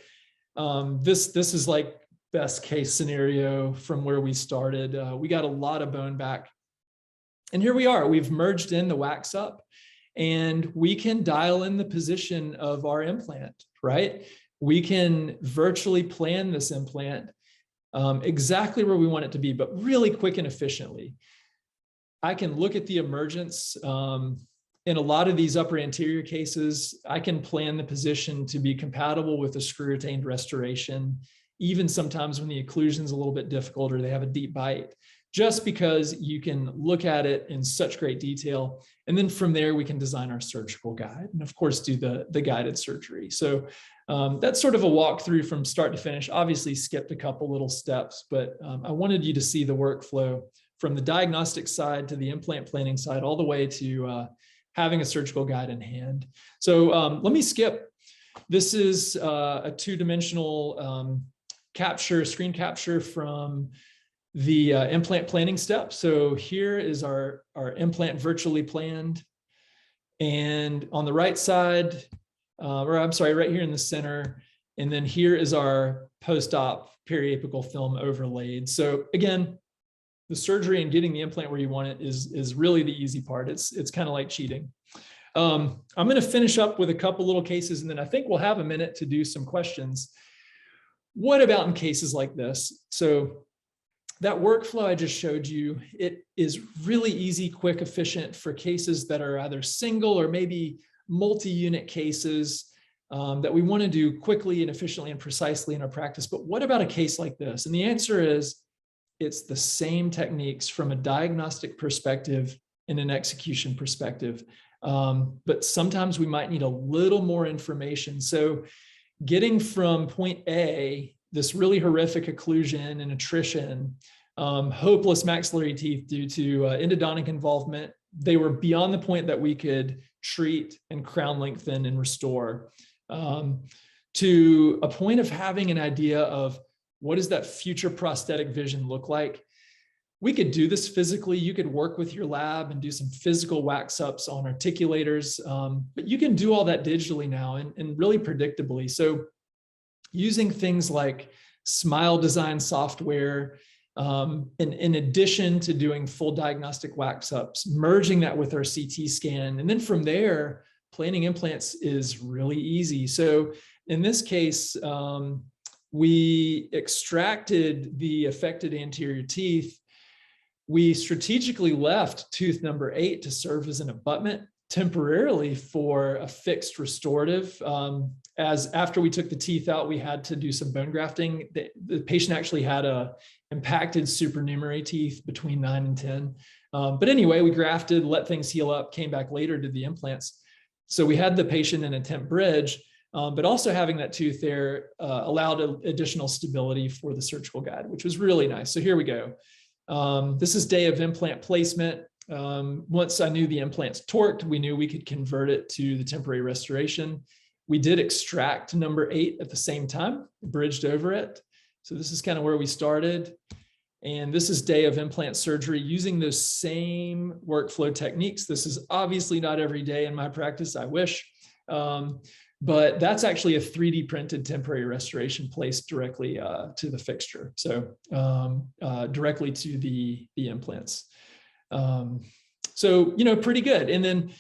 this is like best case scenario from where we started. We got a lot of bone back. And here we are, we've merged in the wax up, and we can dial in the position of our implant, right? We can virtually plan this implant exactly where we want it to be, but really quick and efficiently. I can look at the emergence. In a lot of these upper anterior cases, I can plan the position to be compatible with a screw retained restoration, even sometimes when the occlusion is a little bit difficult or they have a deep bite, just because you can look at it in such great detail. And then from there, we can design our surgical guide and of course do the guided surgery. So that's sort of a walkthrough from start to finish. Obviously skipped a couple little steps, but I wanted you to see the workflow from the diagnostic side to the implant planning side, all the way to having a surgical guide in hand. So let me skip. This is a two-dimensional screen capture from the implant planning step. So here is our implant virtually planned. And on the right side, or I'm sorry, right here in the center. And then here is our post-op periopical film overlaid. So again, the surgery and getting the implant where you want it is really the easy part. It's kind of like cheating. I'm going to finish up with a couple little cases, and then I think we'll have a minute to do some questions. What about in cases like this? So that workflow I just showed you, it is really easy, quick, efficient for cases that are either single or maybe multi-unit cases that we want to do quickly and efficiently and precisely in our practice. But what about a case like this? And the answer is, it's the same techniques from a diagnostic perspective and an execution perspective. But sometimes we might need a little more information. So getting from point A, this really horrific occlusion and attrition, hopeless maxillary teeth due to endodontic involvement, they were beyond the point that we could treat and crown lengthen and restore. to a point of having an idea of what does that future prosthetic vision look like. We could do this physically. You could work with your lab and do some physical wax ups on articulators, but you can do all that digitally now and really predictably. So using things like Smile Design software, in addition to doing full diagnostic wax ups, merging that with our CT scan. And then from there, planning implants is really easy. So in this case, we extracted the affected anterior teeth. We strategically left tooth number 8 to serve as an abutment temporarily for a fixed restorative. As after we took the teeth out, we had to do some bone grafting. The patient actually had a impacted supernumerary teeth between 9 and 10. But anyway, we grafted, let things heal up, came back later, did the implants. So we had the patient in a temp bridge, but also having that tooth there allowed additional stability for the surgical guide, which was really nice. So here we go. This is day of implant placement. Once I knew the implant's torqued, we knew we could convert it to the temporary restoration. We did extract number 8 at the same time, bridged over it. So this is kind of where we started. And this is day of implant surgery using those same workflow techniques. This is obviously not every day in my practice, I wish. But that's actually a 3D printed temporary restoration placed directly to the fixture. So directly to the implants. So, pretty good. And then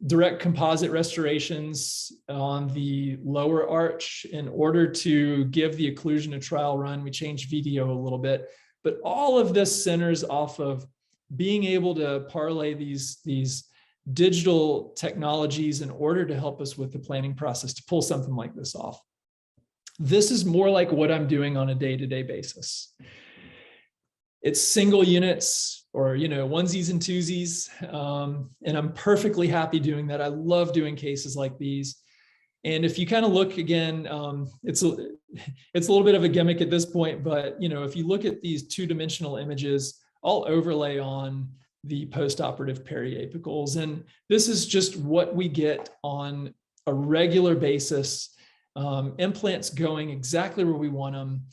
direct composite restorations on the lower arch. In order to give the occlusion a trial run, we changed VDO a little bit, but all of this centers off of being able to parlay these digital technologies in order to help us with the planning process to pull something like this off. This is more like what I'm doing on a day-to-day basis. It's single units or, onesies and twosies. And I'm perfectly happy doing that. I love doing cases like these. And if you kind of look again, it's a little bit of a gimmick at this point, but, if you look at these 2-dimensional images, I'll overlay on the postoperative periapicals. And this is just what we get on a regular basis. Implants going exactly where we want them.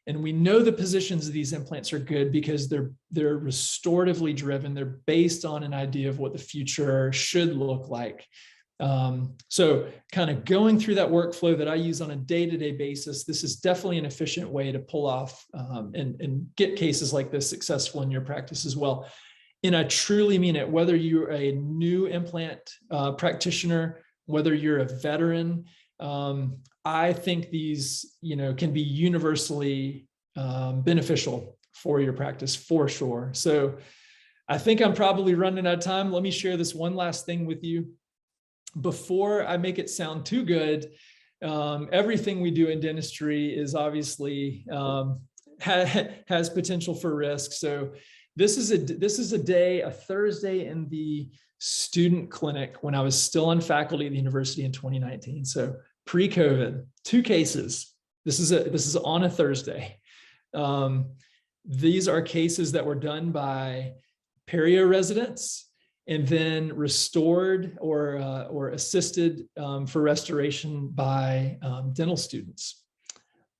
And we know the positions of these implants are good because they're restoratively driven. They're based on an idea of what the future should look like. So kind of going through that workflow that I use on a day-to-day basis, this is definitely an efficient way to pull off and get cases like this successful in your practice as well. And I truly mean it, whether you're a new implant practitioner, whether you're a veteran, I think these, can be universally beneficial for your practice for sure. So I think I'm probably running out of time. Let me share this one last thing with you. Before I make it sound too good, everything we do in dentistry is obviously has potential for risk. So this is a Thursday in the student clinic when I was still on faculty at the university in 2019. So pre-COVID, 2 cases. This is on a Thursday. These are cases that were done by perio residents and then restored or assisted for restoration by dental students.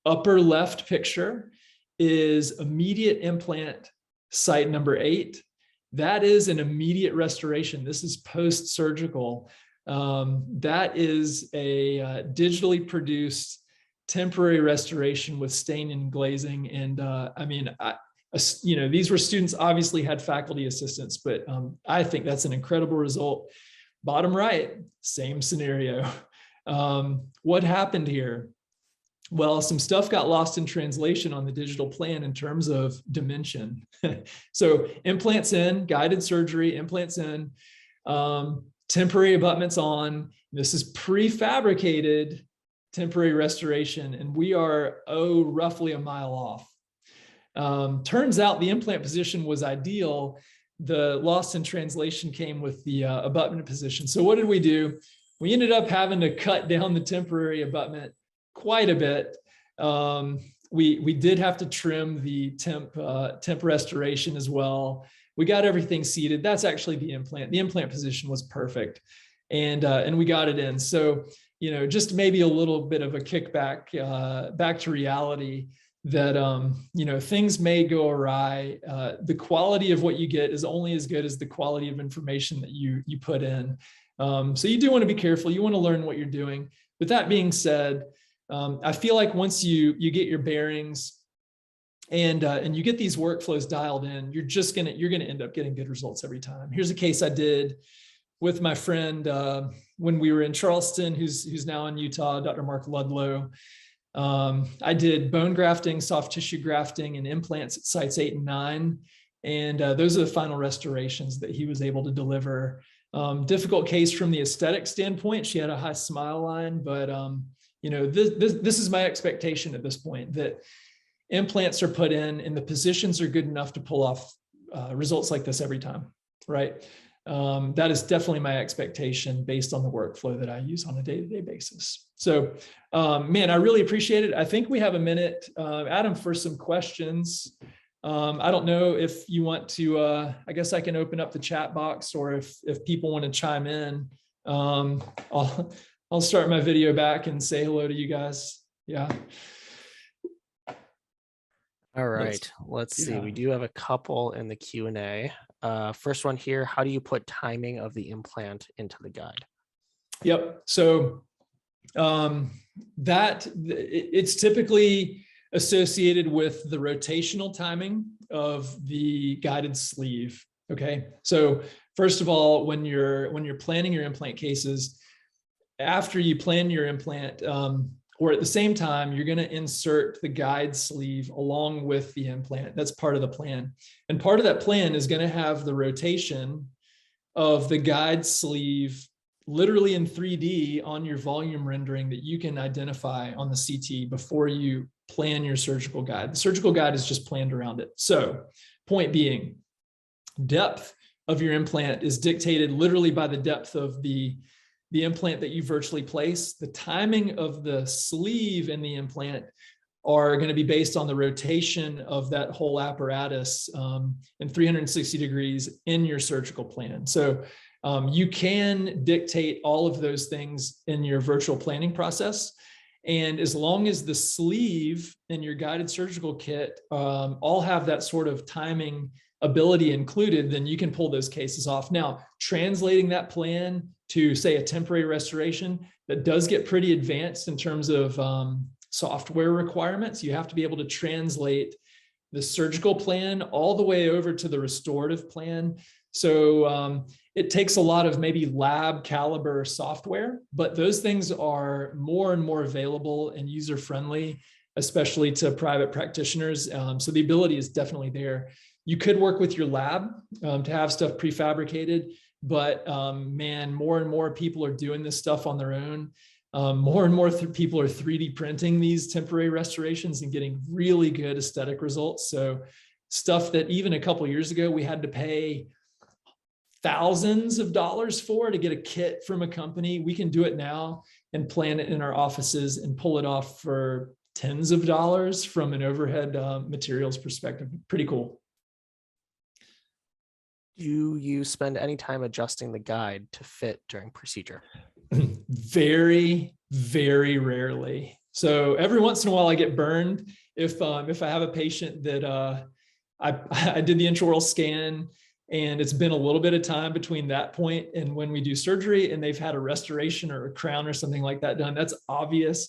Upper left picture is immediate implant site number 8. That is an immediate restoration. This is post-surgical. That is a digitally produced temporary restoration with stain and glazing. And these were students, obviously had faculty assistants, but I think that's an incredible result. Bottom right, same scenario. What happened here? Well, some stuff got lost in translation on the digital plan in terms of dimension. So implants in, guided surgery, implants in, temporary abutments on. This is prefabricated temporary restoration, and we are, roughly a mile off. Turns out the implant position was ideal. The loss in translation came with the abutment position. So what did we do? We ended up having to cut down the temporary abutment quite a bit. We did have to trim the temp restoration as well. We got everything seated. That's actually the implant. The implant position was perfect, and we got it in. So just maybe a little bit of a kickback back to reality that, things may go awry. The quality of what you get is only as good as the quality of information that you put in. So you do want to be careful. You want to learn what you're doing. With that being said, I feel like once you get your bearings and you get these workflows dialed in, you're gonna end up getting good results every time. Here's a case I did with my friend when we were in Charleston, who's now in Utah, Dr. Mark Ludlow. I did bone grafting, soft tissue grafting, and implants at sites 8 and 9. And those are the final restorations that he was able to deliver. Difficult case from the aesthetic standpoint. She had a high smile line, but this is my expectation at this point, that implants are put in and the positions are good enough to pull off results like this every time, right? That is definitely my expectation based on the workflow that I use on a day-to-day basis. So, man, I really appreciate it. I think we have a minute, Adam, for some questions. I don't know if you want to, I guess I can open up the chat box, or if people want to chime in, I'll start my video back and say hello to you guys. Yeah. All right, let's see. We do have a couple in the Q&A. First one here, how do you put timing of the implant into the guide? Yep. So it's typically associated with the rotational timing of the guided sleeve. Okay. So first of all, when you're planning your implant cases, after you plan your implant, or at the same time, you're going to insert the guide sleeve along with the implant. That's part of the plan. And part of that plan is going to have the rotation of the guide sleeve literally in 3D on your volume rendering that you can identify on the CT before you plan your surgical guide. The surgical guide is just planned around it. So, point being, depth of your implant is dictated literally by the depth of the implant that you virtually place. The timing of the sleeve in the implant are going to be based on the rotation of that whole apparatus in 360 degrees in your surgical plan. So you can dictate all of those things in your virtual planning process. And as long as the sleeve in your guided surgical kit all have that sort of timing ability included, then you can pull those cases off. Now, translating that plan to, say, a temporary restoration, that does get pretty advanced in terms of software requirements. You have to be able to translate the surgical plan all the way over to the restorative plan. So it takes a lot of maybe lab caliber software, but those things are more and more available and user-friendly, especially to private practitioners. So the ability is definitely there. You could work with your lab to have stuff prefabricated, but man, more and more people are doing this stuff on their own. More and more people are 3D printing these temporary restorations and getting really good aesthetic results. So stuff that even a couple of years ago, we had to pay thousands of dollars for to get a kit from a company. We can do it now and plan it in our offices and pull it off for tens of dollars from an overhead materials perspective. Pretty cool. Do you spend any time adjusting the guide to fit during procedure? Very, very rarely. So every once in a while I get burned if I have a patient that I did the intraoral scan and it's been a little bit of time between that point and when we do surgery and they've had a restoration or a crown or something like that done. That's obvious.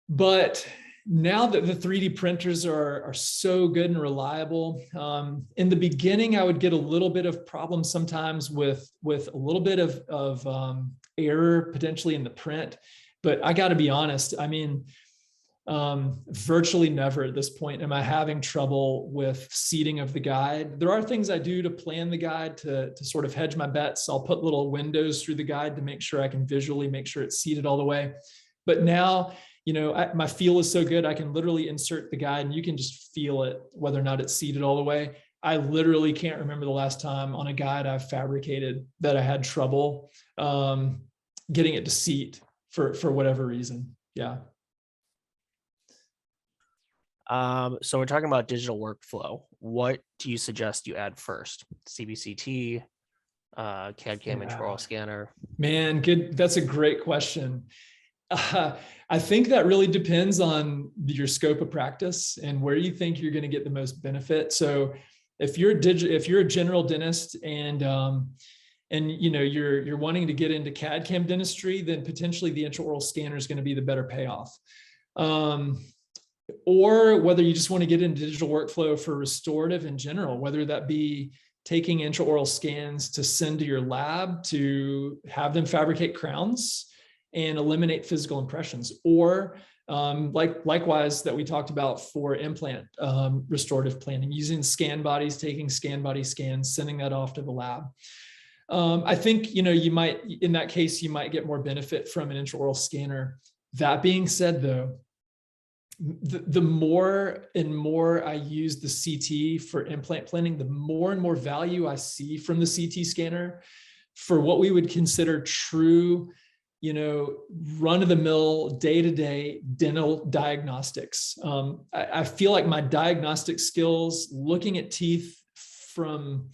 But now that the 3D printers are so good and reliable, in the beginning, I would get a little bit of problems sometimes with a little bit of error potentially in the print. But I got to be honest, I mean, virtually never at this point am I having trouble with seating of the guide. There are things I do to plan the guide to sort of hedge my bets. I'll put little windows through the guide to make sure I can visually make sure it's seated all the way. But now, my feel is so good, I can literally insert the guide and you can just feel it, whether or not it's seated all the way. I literally can't remember the last time on a guide I've fabricated that I had trouble getting it to seat for whatever reason. Yeah. So we're talking about digital workflow. What do you suggest you add first? CBCT, CAD/CAM intraoral scanner? Man, good. That's a great question. I think that really depends on your scope of practice and where you think you're going to get the most benefit. So if you're a general dentist and you're wanting to get into CAD/CAM dentistry, then potentially the intraoral scanner is going to be the better payoff. Or whether you just want to get into digital workflow for restorative in general, whether that be taking intraoral scans to send to your lab to have them fabricate crowns and eliminate physical impressions, or likewise that we talked about for implant restorative planning, using scan bodies, taking scan body scans, sending that off to the lab. I think, you might, in that case, you might get more benefit from an intraoral scanner. That being said, though, the more and more I use the CT for implant planning, the more and more value I see from the CT scanner for what we would consider true, run-of-the-mill, day-to-day dental diagnostics. I feel like my diagnostic skills, looking at teeth from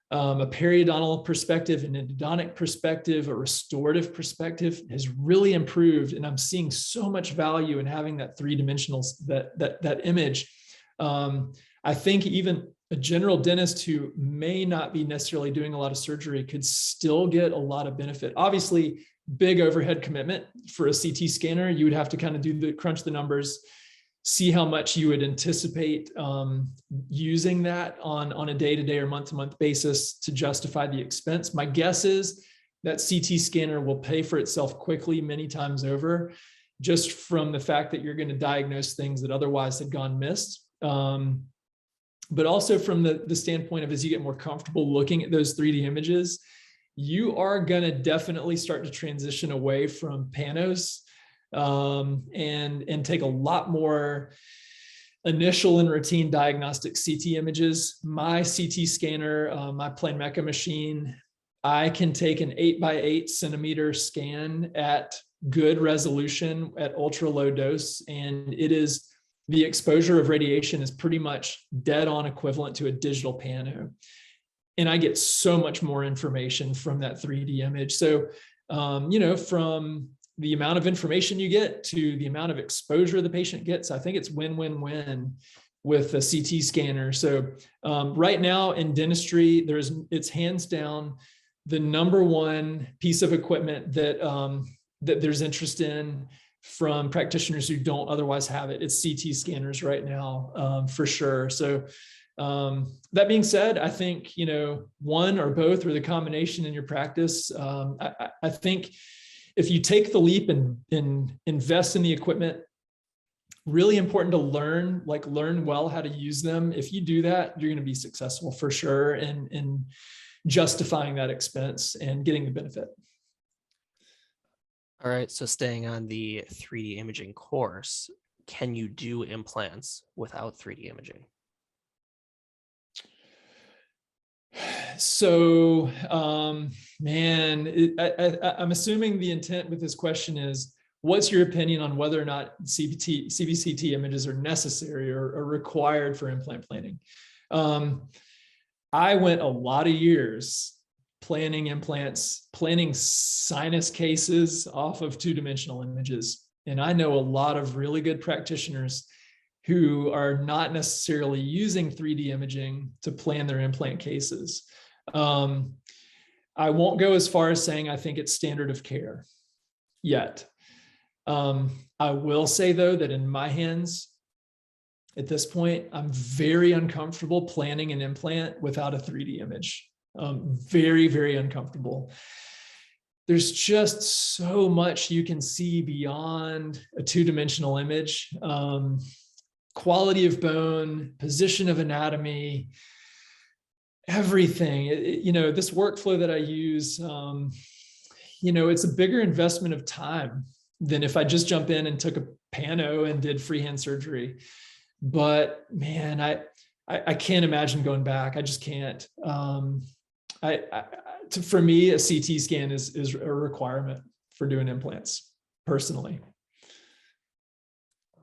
a periodontal perspective, an endodontic perspective, a restorative perspective, has really improved, and I'm seeing so much value in having that three-dimensional that image. I think even a general dentist who may not be necessarily doing a lot of surgery could still get a lot of benefit. Obviously, big overhead commitment for a CT scanner. You would have to kind of crunch the numbers, see how much you would anticipate using that on a day-to-day or month-to-month basis to justify the expense. My guess is that CT scanner will pay for itself quickly many times over, just from the fact that you're going to diagnose things that otherwise had gone missed. But also from the standpoint of, as you get more comfortable looking at those 3D images, you are going to definitely start to transition away from panos and take a lot more initial and routine diagnostic CT images. My CT scanner, my Planmeca machine, I can take an 8x8 centimeter scan at good resolution at ultra low dose, and the exposure of radiation is pretty much dead on equivalent to a digital pano. And I get so much more information from that 3D image. So, from the amount of information you get to the amount of exposure the patient gets, I think it's win-win-win with a CT scanner. So right now in dentistry, it's hands down the number one piece of equipment that there's interest in from practitioners who don't otherwise have it. It's CT scanners right now, for sure. So that being said, I think, one or both, or the combination in your practice, I think if you take the leap and invest in the equipment, really important to learn well how to use them. If you do that, you're going to be successful for sure in justifying that expense and getting the benefit. All right, so staying on the 3D imaging course, can you do implants without 3D imaging? So, man, I'm assuming the intent with this question is, what's your opinion on whether or not CBCT images are necessary or required for implant planning? I went a lot of years planning implants, planning sinus cases off of two-dimensional images. And I know a lot of really good practitioners who are not necessarily using 3D imaging to plan their implant cases. I won't go as far as saying I think it's standard of care yet. I will say, though, that in my hands, at this point, I'm very uncomfortable planning an implant without a 3D image. Very, very uncomfortable. There's just so much you can see beyond a two-dimensional image. Quality of bone, position of anatomy, everything. This workflow that I use, it's a bigger investment of time than if I just jump in and took a pano and did freehand surgery. But man, I can't imagine going back. I just can't. For me, a CT scan is a requirement for doing implants personally.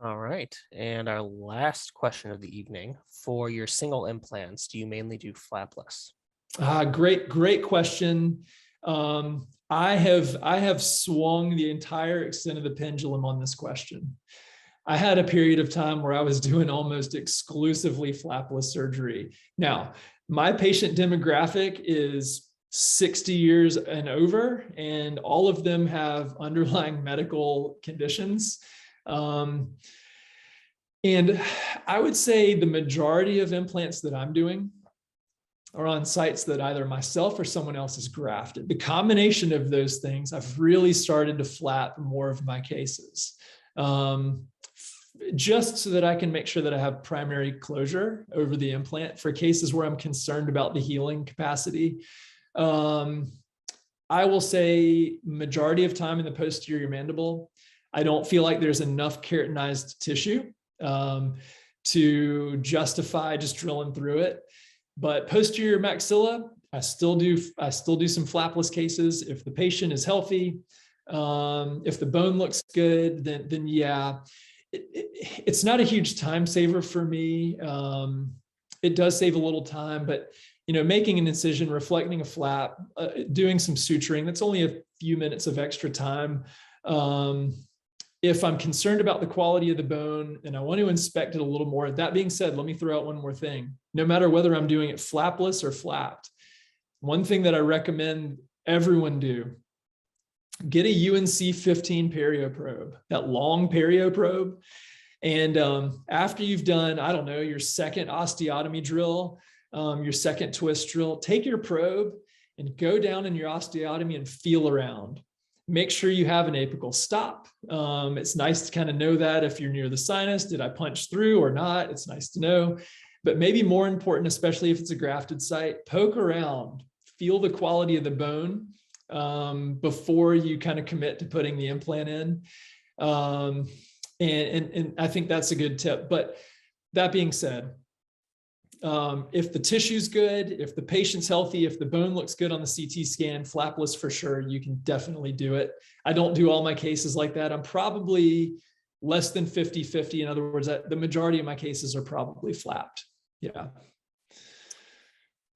All right. And our last question of the evening, for your single implants, do you mainly do flapless? Great question. I have swung the entire extent of the pendulum on this question. I had a period of time where I was doing almost exclusively flapless surgery. Now, my patient demographic is 60 years and over, and all of them have underlying medical conditions. And I would say the majority of implants that I'm doing are on sites that either myself or someone else has grafted. The combination of those things, I've really started to flap more of my cases, just so that I can make sure that I have primary closure over the implant for cases where I'm concerned about the healing capacity. I will say majority of time in the posterior mandible, I don't feel like there's enough keratinized tissue to justify just drilling through it. But posterior maxilla, I still do some flapless cases. If the patient is healthy, if the bone looks good, then yeah, it's not a huge time saver for me. It does save a little time, but making an incision, reflecting a flap, doing some suturing, that's only a few minutes of extra time. If I'm concerned about the quality of the bone and I want to inspect it a little more, that being said, let me throw out one more thing. No matter whether I'm doing it flapless or flapped, one thing that I recommend everyone do, get a UNC 15 perio probe, that long perio probe. And after you've done, I don't know, your second osteotomy drill, your second twist drill, take your probe and go down in your osteotomy and feel around. Make sure you have an apical stop. It's nice to kind of know that if you're near the sinus, did I punch through or not? It's nice to know. But maybe more important, especially if it's a grafted site, poke around, feel the quality of the bone before you kind of commit to putting the implant in. And I think that's a good tip. But that being said, if the tissue's good, if the patient's healthy, if the bone looks good on the CT scan, flapless for sure, you can definitely do it. I don't do all my cases like that. I'm probably less than 50-50. In other words, the majority of my cases are probably flapped. Yeah.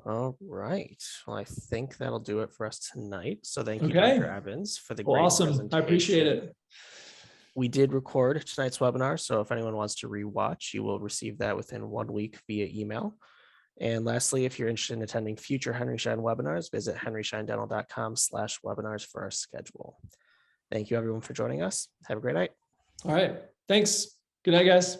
All right. Well, I think that'll do it for us tonight. So thank you, Okay. Dr. Evans, for the great Awesome. presentation. I appreciate it. We did record tonight's webinar, so if anyone wants to rewatch, you will receive that within 1 week via email. And lastly, if you're interested in attending future Henry Schein webinars, visit henryscheindental.com/webinars for our schedule. Thank you, everyone, for joining us. Have a great night. All right. Thanks. Good night, guys.